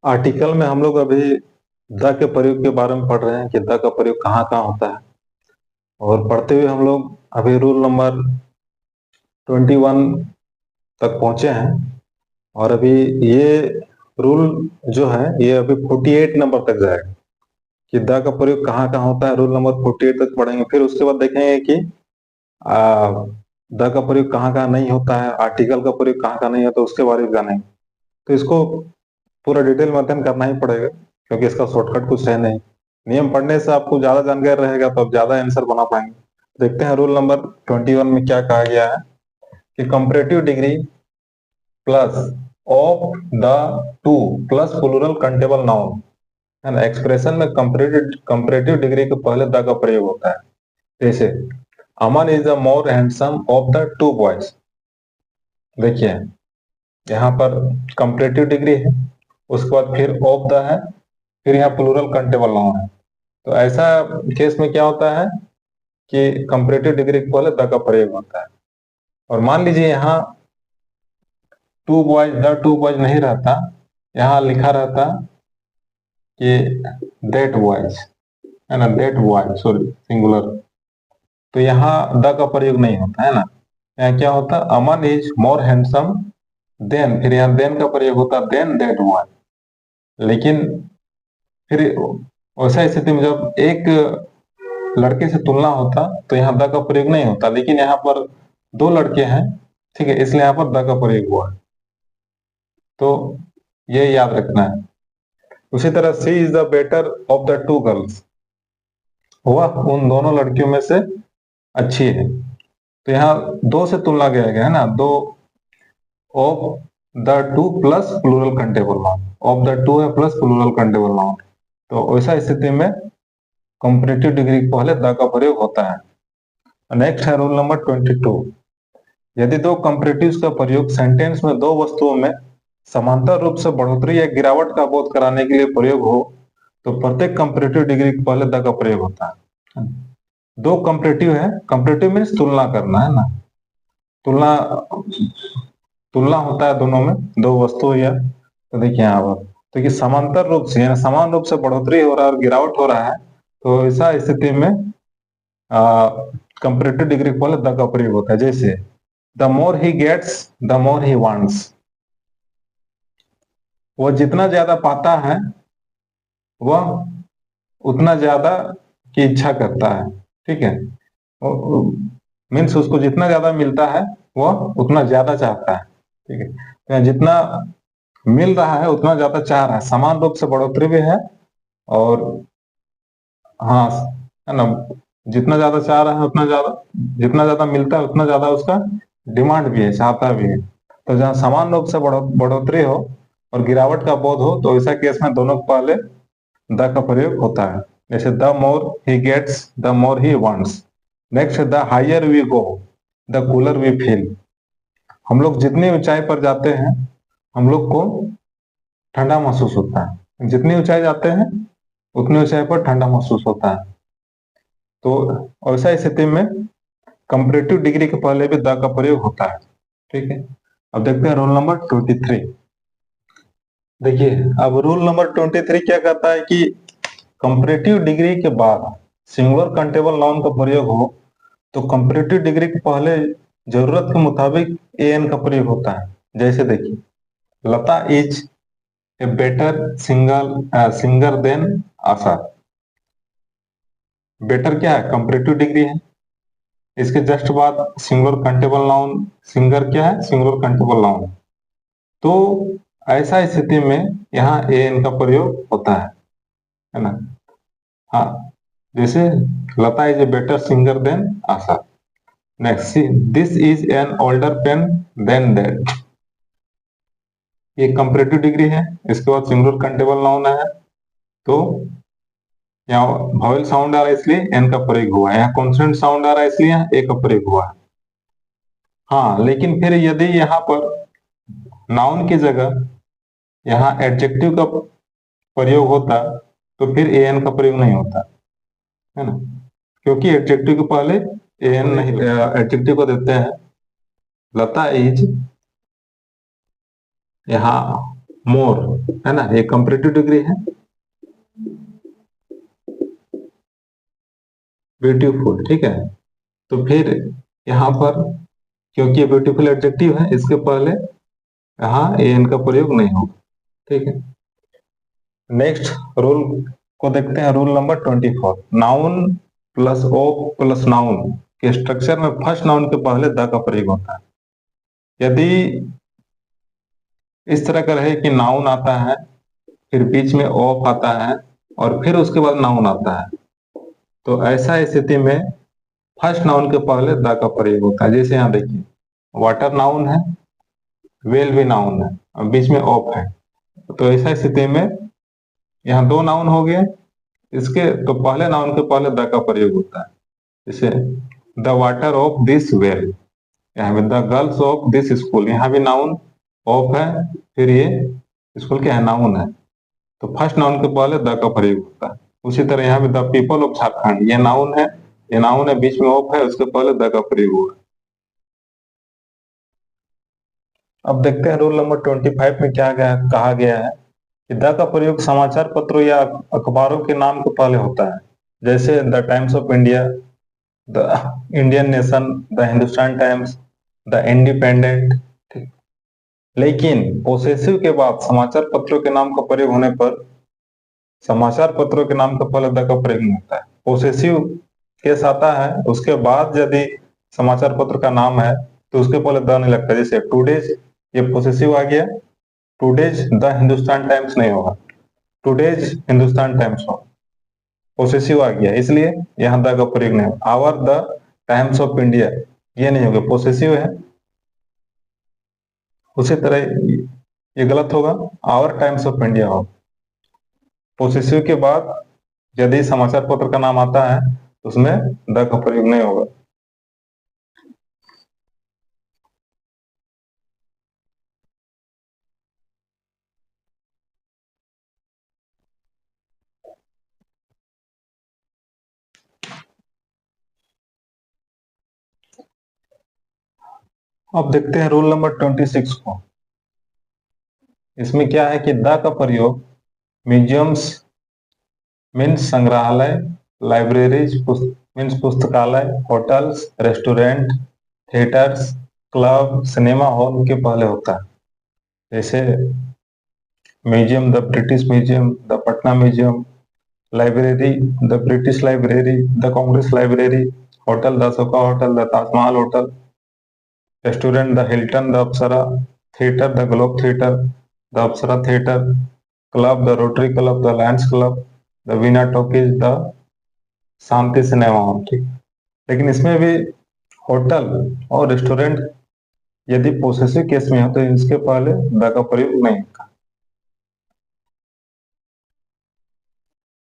Article में हम लोग अभी द के प्रयोग के बारे में पढ़ रहे हैं कि द का प्रयोग कहाँ कहाँ होता है। और पढ़ते हुए हम लोग अभी रूल नंबर 21 तक पहुंचे हैं। और अभी ये रूल जो है ये अभी 48 नंबर तक जाएगा कि द का प्रयोग कहाँ कहाँ होता है। रूल नंबर 48 तक पढ़ेंगे, फिर उसके बाद देखेंगे कि आ, द का प्रयोग कहाँ कहाँ नहीं होता है, आर्टिकल का प्रयोग कहाँ कहाँ नहीं होता, उसके बारे में जानेंगे। तो इसको पूरा डिटेल में अध्ययन करना ही पड़ेगा, क्योंकि इसका शॉर्टकट कुछ है नहीं। नियम पढ़ने से आपको ज्यादा जानकारी रहेगा तो आप ज्यादा आंसर बना पाएंगे। देखते हैं रूल नंबर 21 में क्या कहा गया है कि comparative degree plus of the two plus plural countable noun, है ना। एक्सप्रेशन में कंपैरेटिव डिग्री के पहले द का प्रयोग होता है। जैसे Aman is the more handsome of the two boys. देखिए यहाँ पर कंपैरेटिव डिग्री है, उसके बाद फिर ऑफ द है, फिर यहाँ प्लूरल कंटेबल नाउन है। तो ऐसा केस में क्या होता है कि कंपैरेटिव डिग्री के पहले द का प्रयोग होता है। और मान लीजिए यहाँ two boys, the two boys नहीं रहता, यहाँ लिखा रहता कि दैट बॉयज, है ना, दैट बॉय, सॉरी सिंगुलर। तो यहाँ द का प्रयोग नहीं होता है ना। यहाँ क्या होता, अमन इज मोर हैंडसम देन, फिर यहाँ देन का प्रयोग होता देन दैट बॉय। लेकिन फिर वैसा स्थिति में जब एक लड़के से तुलना होता तो यहाँ द का प्रयोग नहीं होता, लेकिन यहाँ पर दो लड़के हैं, ठीक है, इसलिए यहाँ पर द का प्रयोग हुआ। तो ये याद रखना है। उसी तरह C is the better of the two girls, वह उन दोनों लड़कियों में से अच्छी है। तो यहाँ दो से तुलना किया गया है ना, दो of the two plus plural countable noun, of the two है प्लस प्लूरल कंटेबल नाउन। तो वैसा स्थिति में कंपैरेटिव डिग्री के पहले द का प्रयोग होता है। नेक्स्ट है रूल नंबर 22। यदि दो कंपैरेटिव्स का प्रयोग सेंटेंस में दो वस्तुओं में समांतर रूप से बढ़ोतरी या गिरावट का बोध कराने के लिए प्रयोग हो तो प्रत्येक कंपैरेटिव डिग्री के पहले द का प्रयोग होता है। दो कंपैरेटिव है, कंपैरेटिव मीन्स तुलना करना, है ना। तुलना तुलना होता है दोनों में, दो वस्तु या, तो देखिए यहाँ पर तो कि समांतर रूप से यानी समान रूप से बढ़ोतरी हो रहा है और गिरावट हो रहा है, तो ऐसा स्थिति में कंपैरेटिव डिग्री के पहले द का प्रयोग होता है। जैसे the more he gets the more he wants, वह जितना ज्यादा पाता है वह उतना ज्यादा की इच्छा करता है, ठीक है। मीन्स उसको जितना ज्यादा मिलता है वह उतना ज्यादा चाहता है, ठीक है। तो जितना मिल रहा है उतना ज्यादा चाह रहा है, समान रूप से बढ़ोतरी भी है और हाँ, है ना, जितना ज्यादा चाह रहा है उतना ज्यादा, जितना ज्यादा मिलता है उतना ज्यादा उसका डिमांड भी है, चाहता भी है। तो जहाँ समान रूप से बढ़ोतरी हो और गिरावट का बोध हो तो ऐसा केस में दोनों के पहले द का प्रयोग होता है। जैसे the more he gets the more he wants. Next the higher we go the cooler we feel. हम लोग जितनी ऊंचाई पर जाते हैं हम लोग को ठंडा महसूस होता है, जितनी ऊंचाई जाते हैं उतनी ऊंचाई पर ठंडा महसूस होता है। तो ऐसा स्थिति में कंपैरेटिव डिग्री के पहले भी द का प्रयोग होता है, ठीक है। अब देखते हैं रूल नंबर 23। देखिए अब रूल नंबर 23 क्या कहता है कि कंपैरेटिव डिग्री के बाद सिंगुलर कंटेबल नाउन का प्रयोग हो तो कंपैरेटिव डिग्री के पहले जरूरत के मुताबिक एन का प्रयोग होता है। जैसे देखिए Lata is a better singer than Asha. Better क्या है, कंपैरेटिव डिग्री है। इसके जस्ट बाद सिंगुलर कंटेबल नाउन, सिंगर क्या है, सिंगुलर कंटेबल नाउन। तो ऐसा स्थिति में यहाँ एन का प्रयोग होता है ना। हाँ, जैसे Lata is a better singer than Asha. Next this is an older pen than that, ये कंपैरेटिव डिग्री है। इसके बाद सिंगुलर कंटेबल नाउन है, तो यहाँ वॉवेल साउंड आ रहा है इसलिए एन का प्रयोग हुआ है, यहाँ कॉन्सोनेंट साउंड आ रहा है इसलिए यहाँ ए का प्रयोग हुआ है। हाँ, लेकिन फिर यदि यहाँ पर नाउन की जगह यहाँ एडजेक्टिव का प्रयोग होता तो फिर ए एन का प्रयोग नहीं होता, है ना, क्योंकि एडजेक्टिव के पहले ए एन नहीं, एडजेक्टिव को देते हैं। लता इज, यहाँ मोर, है ना, ये कंपैरेटिव डिग्री है। ब्यूटीफुल, ठीक है। तो फिर यहाँ पर क्योंकि ये ब्यूटीफुल एडजेक्टिव है, इसके पहले यहाँ एन का प्रयोग नहीं होगा, ठीक है। नेक्स्ट रूल को देखते हैं, rule number 24। Noun plus O plus noun के स्ट्रक्चर में फर्स्ट नाउन के पहले द का प्रयोग होता है। यदि इस तरह का रहे कि नाउन आता है, फिर बीच में ऑफ आता है, और फिर उसके बाद नाउन आता है, तो ऐसा स्थिति में फर्स्ट नाउन के पहले द का प्रयोग होता है। जैसे यहाँ देखिए, वाटर नाउन है, वेल भी नाउन है, और बीच में ऑफ है, तो ऐसा स्थिति में यहाँ दो नाउन हो गए इसके, तो पहले नाउन के पहले द का प्रयोग होता है। जैसे the water of this well, यहाँ पे the girls of this school, यहाँ भी नाउन ऑफ है, फिर ये स्कूल क्या है, नाउन है, तो फर्स्ट नाउन के पहले द का प्रयोग होता है। उसी तरह यहाँ पे द पीपल ऑफ झारखंड, ये नाउन है, ये नाउन है, बीच में ऑफ है, उसके पहले द का प्रयोग होगा। अब देखते हैं रूल नंबर 25 में क्या कहा गया है कि द का प्रयोग समाचार पत्रों या अखबारों के नाम के पहले होता है। जैसे the Times of India, the Indian nation, the Hindustan times, the independent, ठीक। लेकिन पोसेसिव के बाद समाचार पत्रों के नाम का प्रयोग होने पर समाचार पत्रों के नाम का पहले द का प्रयोग नहीं होता है। पोसेसिव केस आता है, उसके बाद यदि समाचार पत्र का नाम है तो उसके पहले द नहीं लगता। जैसे टुडेज, ये पोसेसिव आ गया, टुडेज द हिंदुस्तान टाइम्स नहीं होगा, टुडेज हिंदुस्तान टाइम्स होगा, पोसेसिव आ गया, इसलिए यहाँ द का प्रयोग नहीं होगा। Our the Times of India, ये नहीं होगा, पोसेसिव है। उसी तरह ये गलत होगा, आवर टाइम्स ऑफ इंडिया होगा। पोसेसिव के बाद यदि समाचार पत्र का नाम आता है तो उसमें द का प्रयोग नहीं होगा। अब देखते हैं रूल नंबर 26 को। इसमें क्या है कि द का प्रयोग म्यूजियम्स मीन्स संग्रहालय, लाइब्रेरीज मीन्स पुस्तकालय, hotels, restaurant, theatres, club, cinema hall के पहले होता है। जैसे museum, the British museum, the Patna museum, library, the British library, the Congress library, hotel, the Ashoka hotel, the Taj Mahal hotel, restaurant, the Hilton, the Apsara, theatre, the globe theatre, the Apsara theatre, club, the rotary club, the Lions club, the Veena talkies, the Shanti cinema hall, ठीक। लेकिन इसमें भी hotel और restaurant यदि possessive case में हो तो इसके पहले द का प्रयोग नहीं।